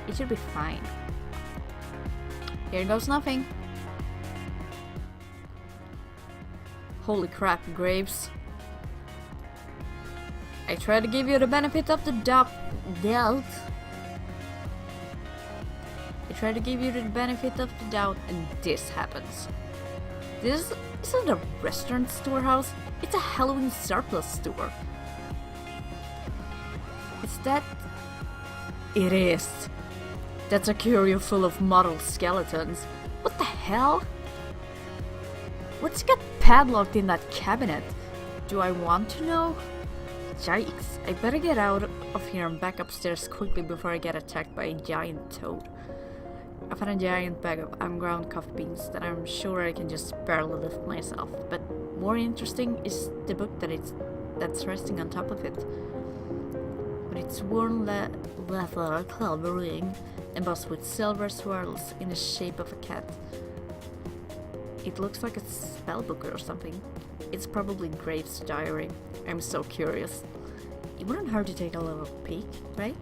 It should be fine. Here goes nothing. Holy crap, Graves. I try to give you the benefit of the doubt. I try to give you the benefit of the doubt, and this happens. This isn't a restaurant storehouse, it's a Halloween surplus store. Is that? It is. That's a curio full of model skeletons. What the hell? What's got padlocked in that cabinet? Do I want to know? Yikes, I better get out of here and back upstairs quickly before I get attacked by a giant toad. I found a giant bag of unground coffee beans that I'm sure I can just barely lift myself, but more interesting is the book that's resting on top of it. With its worn leather covering embossed with silver swirls in the shape of a cat. It looks like a spell book or something. It's probably Graves' diary. I'm so curious. It wouldn't hurt to take a little peek, right?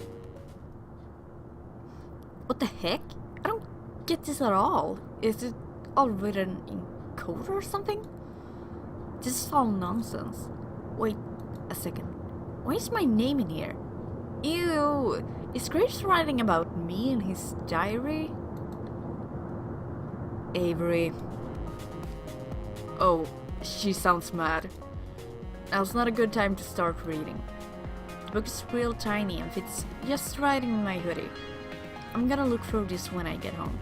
What the heck? I don't get this at all. Is it all written in code or something? This is all nonsense. Wait a second. Why is my name in here? Ew! Is Graves writing about me in his diary? Avery. Oh, she sounds mad. Now's not a good time to start reading. The book is real tiny and fits just right in my hoodie. I'm gonna look through this when I get home.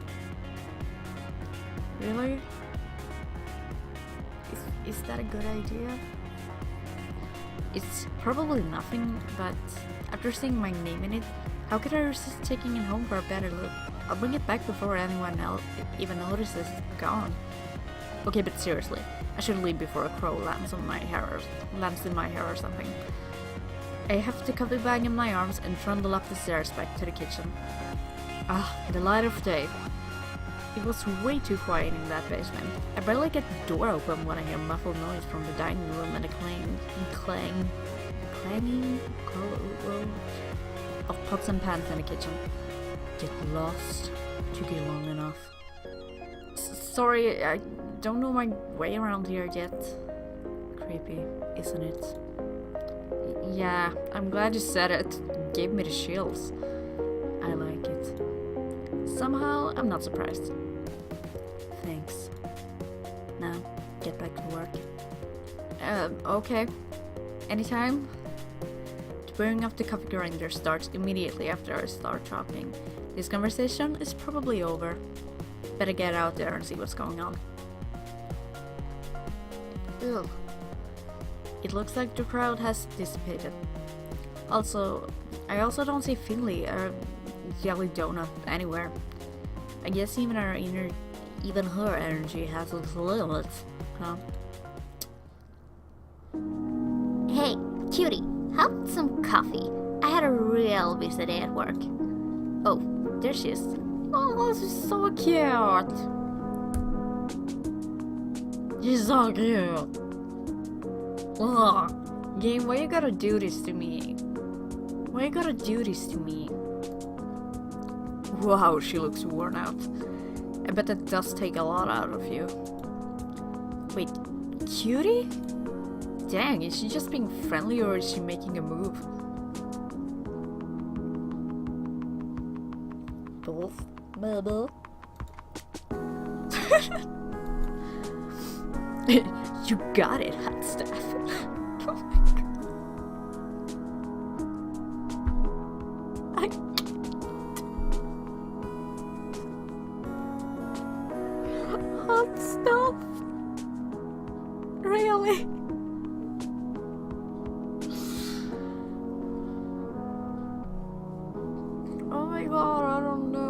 Really? Is that a good idea? It's probably nothing, but after seeing my name in it, how could I resist taking it home for a better look? I'll bring it back before anyone else even notices it's gone. Okay, but seriously, I should leave before a crow lands in my hair or something. I have the coffee bag in my arms and trundle up the stairs back to the kitchen. Ah, the light of day. It was way too quiet in that basement. I barely get the door open when I hear muffled noise from the dining room and the clanging of pots and pans in the kitchen. Get lost. Took you long enough. Sorry, I don't know my way around here yet. Creepy, isn't it? Yeah, I'm glad you said it. It gave me the chills. I like it. Somehow, I'm not surprised. Thanks. Now, get back to work. Okay. Anytime? The brewing of the coffee grinder starts immediately after I start talking. This conversation is probably over. Better get out there and see what's going on. Ugh. It looks like the crowd has dissipated. I also don't see Finley or Jelly Donut anywhere. I guess even her energy has its limits, huh? Hey, cutie, how about some coffee? I had a real busy day at work. Oh, there she is. Oh, she's so cute. She's so cute. Ugh. Game, why you gotta do this to me? Why you gotta do this to me? Wow, she looks worn out. I bet that does take a lot out of you. Wait, cutie? Dang, is she just being friendly or is she making a move? Both. Bubble. You got it, hot stuff. Oh my god. Hot stuff? Really? Oh my god, I don't know.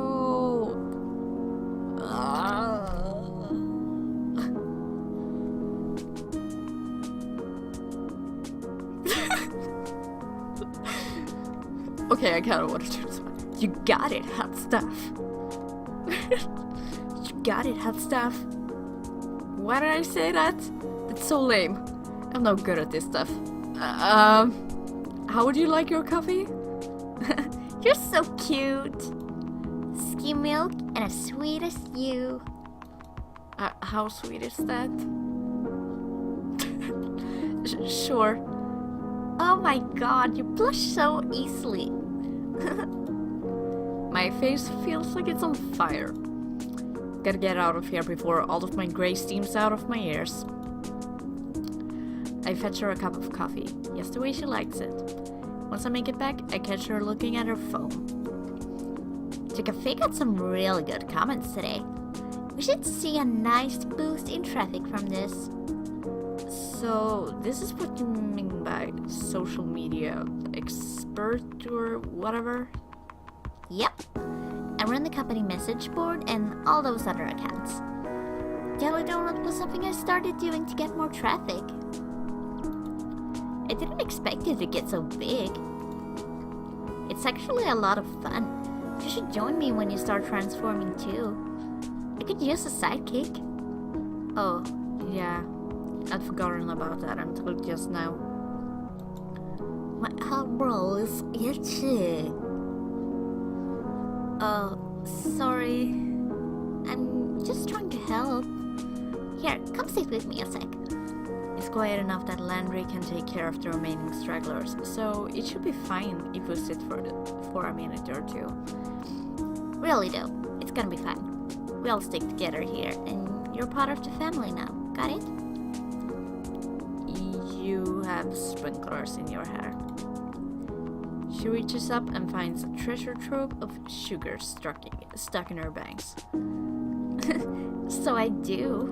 Okay, I kinda want to do this one. You got it, hot stuff. You got it, hot stuff. Why did I say that? That's so lame. I'm not good at this stuff. How would you like your coffee? You're so cute. skim milk, and as sweet as you. How sweet is that? Sure. Oh my god, you blush so easily. My face feels like it's on fire. Gotta get out of here before all of my gray steams out of my ears. I fetch her a cup of coffee, just the way she likes it. Once I make it back, I catch her looking at her phone. The cafe got some really good comments today. We should see a nice boost in traffic from this. So, this is what you mean by social media expert or whatever? Yep. I run the company message board and all those other accounts. Jelly Donut was something I started doing to get more traffic. I didn't expect it to get so big. It's actually a lot of fun. You should join me when you start transforming too. I could use a sidekick. Oh, yeah. I'd forgotten about that until just now. My eyebrow is itchy. Oh, sorry. I'm just trying to help. Here, come sit with me a sec. It's quiet enough that Landry can take care of the remaining stragglers, so it should be fine if we sit for a minute or two. Really though, it's gonna be fine. We all stick together here, and you're part of the family now. Got it? You have sprinklers in your hair. She reaches up and finds a treasure trove of sugar stuck in her bangs. So I do.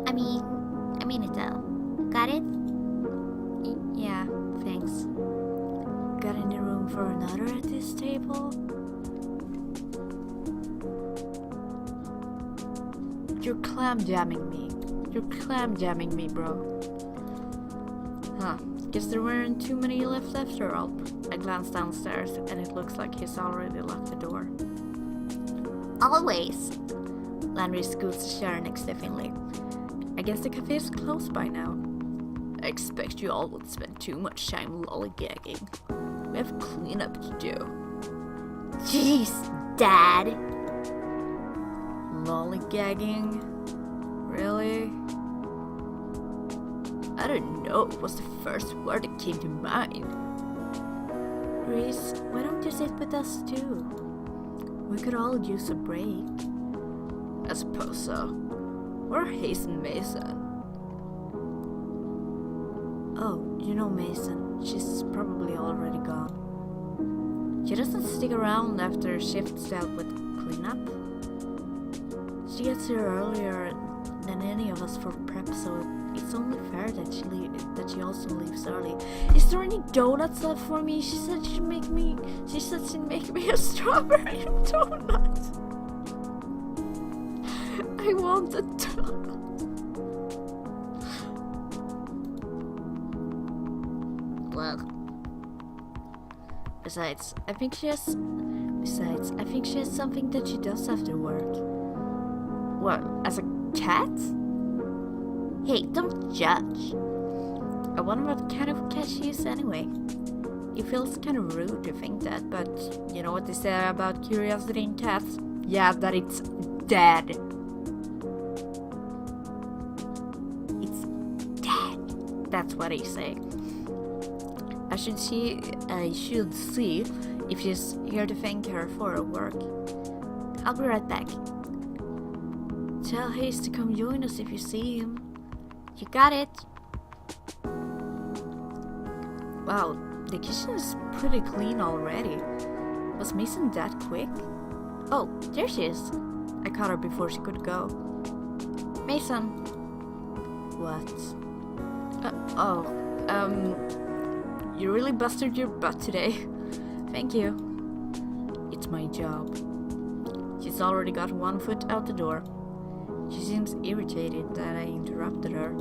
I mean it though. Got it? Yeah, thanks. Got any room for another at this table? You're clam jamming me. You're clam jamming me, bro. Huh. Guess there weren't too many left after all. I glance downstairs and it looks like he's already locked the door. Always. Landry scoots the chair next to Finley. I guess the cafe is closed by now. I expect you all would spend too much time lollygagging. We have cleanup to do. Jeez, Dad. Lollygagging? Really? I don't know, it was the first word that came to mind. Reese, why don't you sit with us too? We could all use a break. I suppose so. Or hasten Mason. Oh, you know Mason. She's probably already gone. She doesn't stick around after shift's dealt with cleanup. She gets here earlier than any of us for prep, so it's only fair that she also leaves early. Is there any donuts left for me? She said she'd make me a strawberry donut. I want a donut. Well, Besides, I think she has something that she does after work. What, as a cat? hey, don't judge. I wonder what kind of cat she is anyway. It feels kind of rude to think that, but you know what they say about curiosity in cats? Yeah, that it's dead. It's Dad. That's what they say. I should see if she's here to thank her for her work. I'll be right back. Tell Hayes to come join us if you see him. You got it. Wow, the kitchen is pretty clean already. Was Mason that quick? Oh, there she is. I caught her before she could go. Mason. What? You really busted your butt today. Thank you. It's my job. She's already got one foot out the door. She seems irritated that I interrupted her.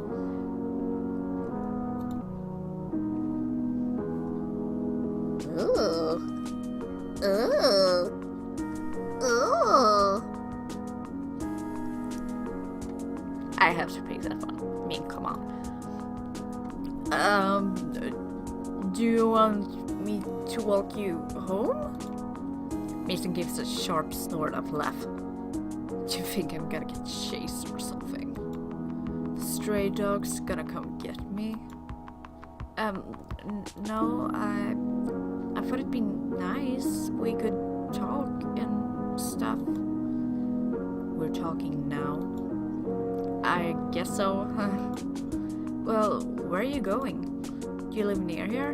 Ooh. Ooh. Ooh. I have to pick that one. I mean, come on. Do you want me to walk you home? Mason gives a sharp snort of laugh. Do you think I'm gonna get chased or something? The stray dog's gonna come get me? No, I thought it'd be nice. We could talk and stuff. We're talking now. I guess so. Well, where are you going? Do you live near here?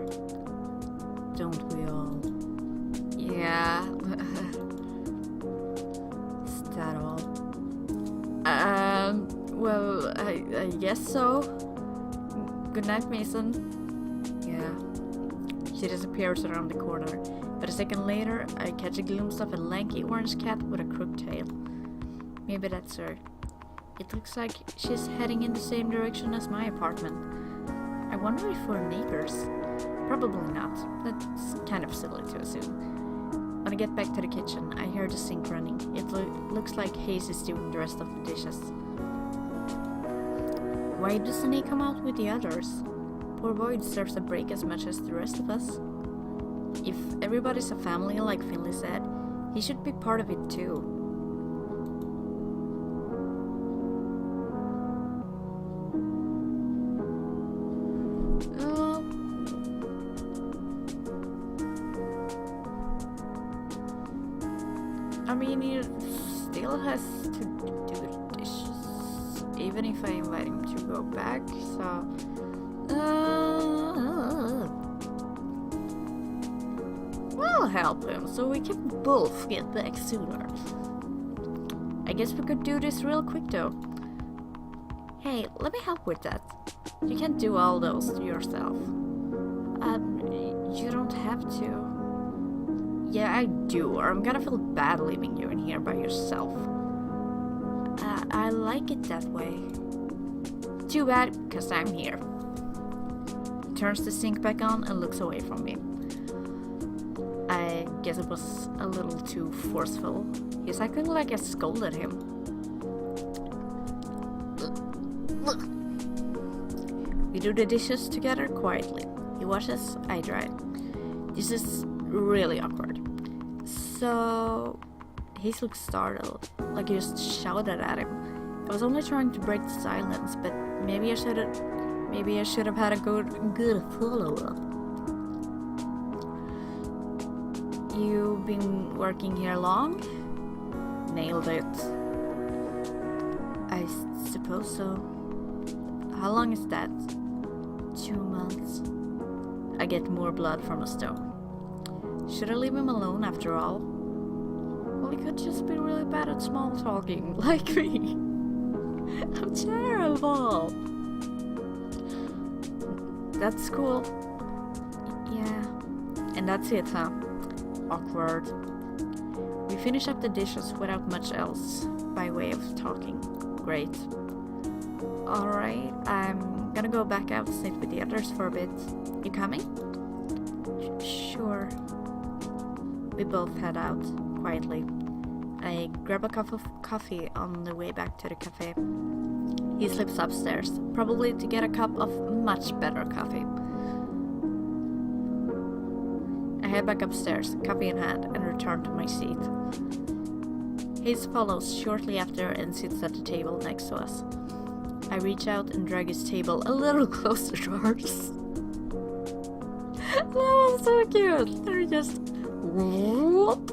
Don't we all? Yeah. Is that all? Well, I guess so. Good night, Mason. Yeah. She disappears around the corner, but a second later, I catch a glimpse of a lanky orange cat with a crooked tail. Maybe that's her. It looks like she's heading in the same direction as my apartment. I wonder if we're neighbors. Probably not. That's kind of silly to assume. When I get back to the kitchen, I hear the sink running. It looks like Hayes is doing the rest of the dishes. Why doesn't he come out with the others? Poor boy deserves a break as much as the rest of us. If everybody's a family like Finley said, he should be part of it too. I mean, he still has to do the dishes, even if I invite him to go back, so... We'll help him, so we can both get back sooner. I guess we could do this real quick, though. Hey, let me help with that. You can't do all those yourself. You don't have to. Yeah, I do, or I'm gonna feel bad leaving you in here by yourself. I like it that way. Too bad, because I'm here. He turns the sink back on and looks away from me. I guess it was a little too forceful. He's acting like I scolded him. We do the dishes together quietly. He washes, I dry. This is really awkward. So he looks startled, like I just shouted at him. I was only trying to break the silence, but maybe I should have had a good follow-up. You've been working here long? Nailed it. I suppose so. How long is that? 2 months. I get more blood from a stone. Should I leave him alone after all? Well, he could just be really bad at small talking, like me. I'm terrible. That's cool. Yeah. And that's it, huh? Awkward. We finish up the dishes without much else by way of talking. Great. Alright, I'm gonna go back out and sit with the others for a bit. You coming? Sure. We both head out, quietly. I grab a cup of coffee on the way back to the cafe. He slips upstairs, probably to get a cup of much better coffee. I head back upstairs, coffee in hand, and return to my seat. Hayes follows shortly after and sits at the table next to us. I reach out and drag his table a little closer to ours. That was so cute! They're just... whoop.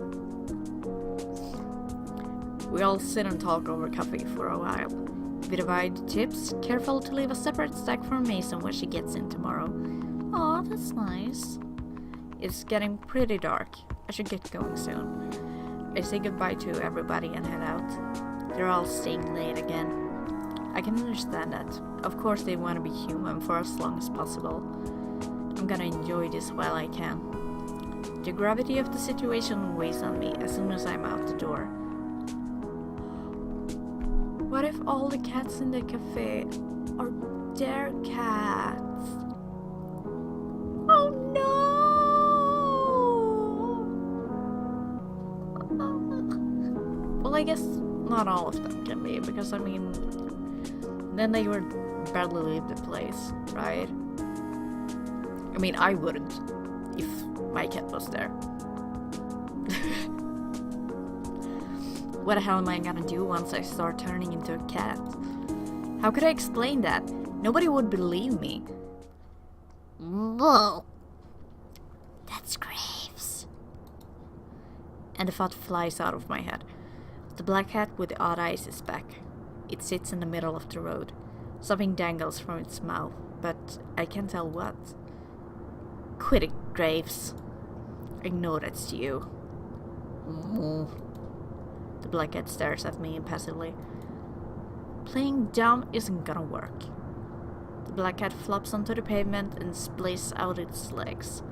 We all sit and talk over coffee for a while. We divide tips, careful to leave a separate stack for Mason when she gets in tomorrow. Aw, that's nice. It's getting pretty dark. I should get going soon. I say goodbye to everybody and head out. They're all staying late again. I can understand that. Of course they want to be human for as long as possible. I'm gonna enjoy this while I can. The gravity of the situation weighs on me as soon as I'm out the door. What if all the cats in the cafe are their cats? Oh no! Well, I guess not all of them can be, because I mean, then they would barely leave the place, right? I mean, I wouldn't if my cat was there. What the hell am I gonna do once I start turning into a cat? How could I explain that? Nobody would believe me. Whoa. That's Graves. And the thought flies out of my head. The black cat with the odd eyes is back. It sits in the middle of the road. Something dangles from its mouth, but I can't tell what. Quit it, Graves. I know that's you. The black cat stares at me impassively. Playing dumb isn't gonna work. The black cat flops onto the pavement and splays out its legs.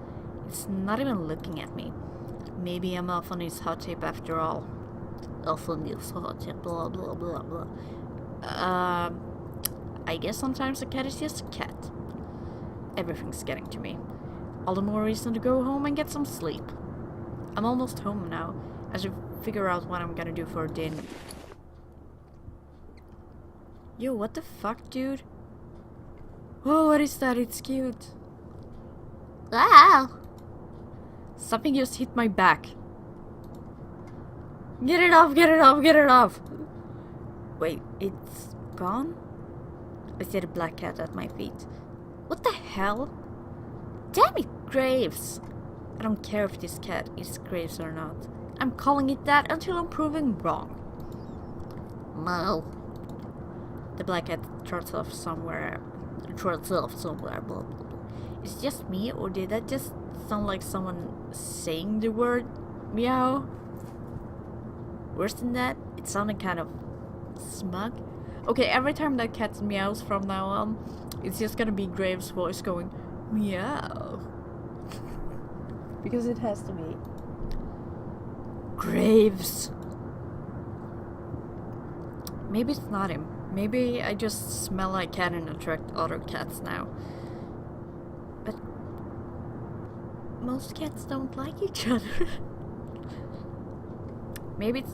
It's not even looking at me. Maybe I'm off on his hot tip after all. Off on his hot tip, blah blah blah blah. I guess sometimes a cat is just a cat. Everything's getting to me. All the more reason to go home and get some sleep. I'm almost home now. I should figure out what I'm gonna do for dinner. Yo, what the fuck, dude? Oh, what is that? It's cute. Wow. Something just hit my back. Get it off, get it off, get it off! Wait, it's gone? I see the black cat at my feet. What the hell? Damn it, Graves! I don't care if this cat is Graves or not. I'm calling it that until I'm proven wrong. No. The black cat trots off somewhere. Blah, blah, blah. Is it just me, or did that just sound like someone saying the word meow? Worse than that, it sounded kind of smug. Okay, every time that cat meows from now on, it's just gonna be Graves' voice going meow. Because it has to be. Graves. Maybe it's not him. Maybe I just smell like cat and attract other cats now. But most cats don't like each other. Maybe it's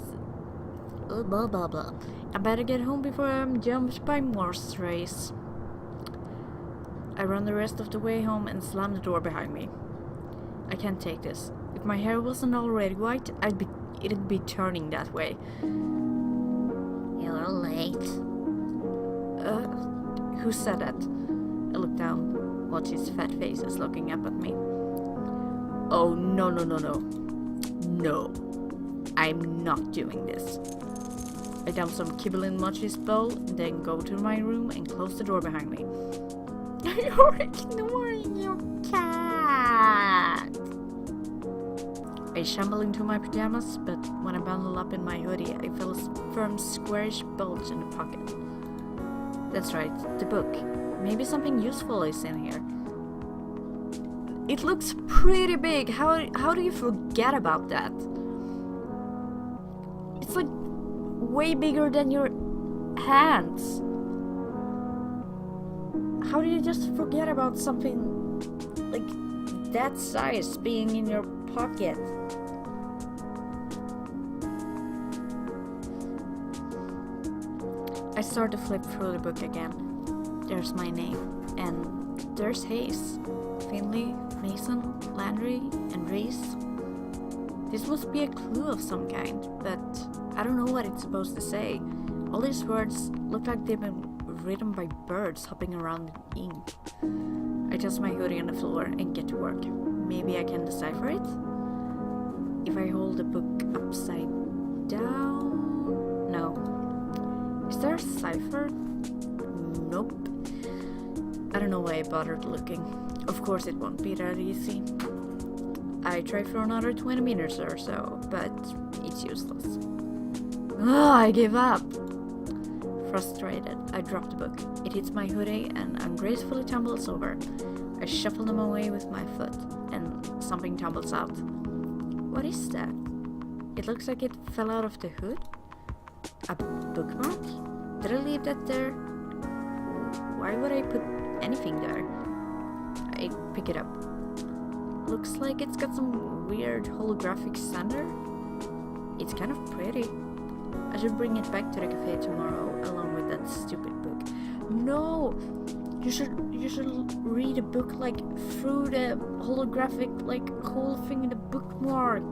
blah blah blah. I better get home before I'm jumped by more strays. I run the rest of the way home and slam the door behind me. I can't take this. If my hair wasn't already white, it'd be turning that way. You're late. Who said that? I look down, watch his fat faces looking up at me. Oh, no. No. I'm not doing this. I dump some kibble in Mochi's bowl, and then go to my room and close the door behind me. You're ignoring your cat! I shamble into my pajamas, but when I bundle up in my hoodie, I feel a firm, squarish bulge in the pocket. That's right, the book. Maybe something useful is in here. It looks pretty big. How do you forget about that? It's like way bigger than your hands. How do you just forget about something like that size being in your pocket? I start to flip through the book again. There's my name, and there's Hayes, Finley, Mason, Landry, and Reese. This must be a clue of some kind, but I don't know what it's supposed to say. All these words look like they've been written by birds hopping around in ink. I toss my hoodie on the floor and get to work. Maybe I can decipher it? If I hold the book upside down? No. Is there a cipher? Nope. I don't know why I bothered looking. Of course it won't be that easy. I try for another 20 meters or so, but it's useless. Ugh, I give up. Frustrated, I drop the book. It hits my hoodie and ungracefully tumbles over. I shuffle them away with my foot, and something tumbles out. What is that? It looks like it fell out of the hood? A bookmark? Did I leave that there? Why would I put anything there? I pick it up. Looks like it's got some weird holographic center. It's kind of pretty. I should bring it back to the cafe tomorrow along with that stupid book. No! You should read a book like through the holographic like whole thing in the bookmark.